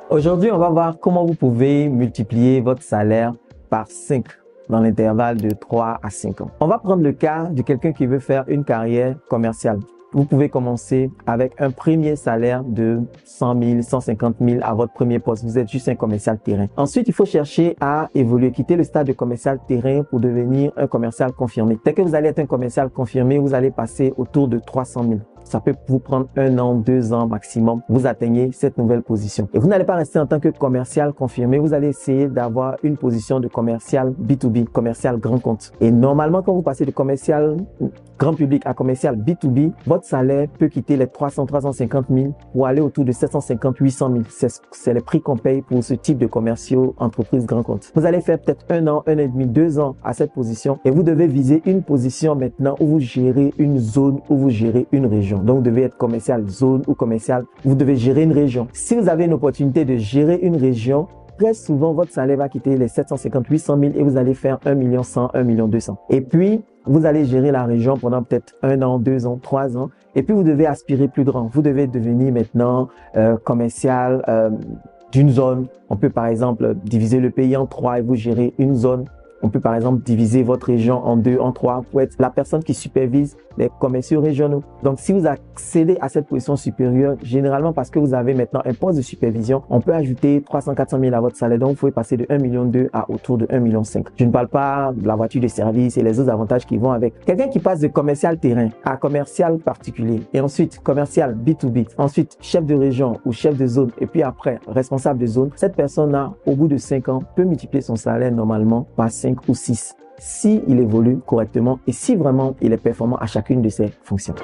Aujourd'hui, on va voir comment vous pouvez multiplier votre salaire par 5 dans l'intervalle de 3 à 5 ans. On va prendre le cas de quelqu'un qui veut faire une carrière commerciale. Vous pouvez commencer avec un premier salaire de 100 000, 150 000 à votre premier poste. Vous êtes juste un commercial terrain. Ensuite, il faut chercher à évoluer, quitter le stade de commercial terrain pour devenir un commercial confirmé. Dès que vous allez être un commercial confirmé, vous allez passer autour de 300 000. Ça peut vous prendre 1 an, 2 ans maximum. Vous atteignez cette nouvelle position. Et vous n'allez pas rester en tant que commercial confirmé. Vous allez essayer d'avoir une position de commercial B2B, commercial grand compte. Et normalement, quand vous passez de commercial grand public à commercial B2B, votre salaire peut quitter les 300, 350 000 pour aller autour de 750, 800 000. C'est le prix qu'on paye pour ce type de commerciaux entreprises grand compte. Vous allez faire peut-être 1 an, 1 an et demi, 2 ans à cette position et vous devez viser une position maintenant où vous gérez une zone, où vous gérez une région. Donc, vous devez être commercial zone ou commercial. Vous devez gérer une région. Si vous avez une opportunité de gérer une région, très souvent, votre salaire va quitter les 750, 800 000 et vous allez faire 1 100 000, 1 200 000. Et puis, vous allez gérer la région pendant peut-être 1 an, 2 ans, 3 ans. Et puis, vous devez aspirer plus grand. Vous devez devenir maintenant commercial d'une zone. On peut par exemple diviser le pays en 3 et vous gérez une zone. On peut par exemple diviser votre région en 2, en 3 pour être la personne qui supervise les commerciaux régionaux. Donc, si vous accédez à cette position supérieure, généralement parce que vous avez maintenant un poste de supervision, on peut ajouter 300, 400 000 à votre salaire. Donc, vous pouvez passer de 1,2 million à autour de 1,5 million. Je ne parle pas de la voiture de service et les autres avantages qui vont avec. Quelqu'un qui passe de commercial terrain à commercial particulier et ensuite commercial B2B, ensuite chef de région ou chef de zone et puis après responsable de zone, cette personne-là, au bout de 5 ans, peut multiplier son salaire normalement par 5 ou 6 si il évolue correctement et si vraiment il est performant à chacune de ses fonctions.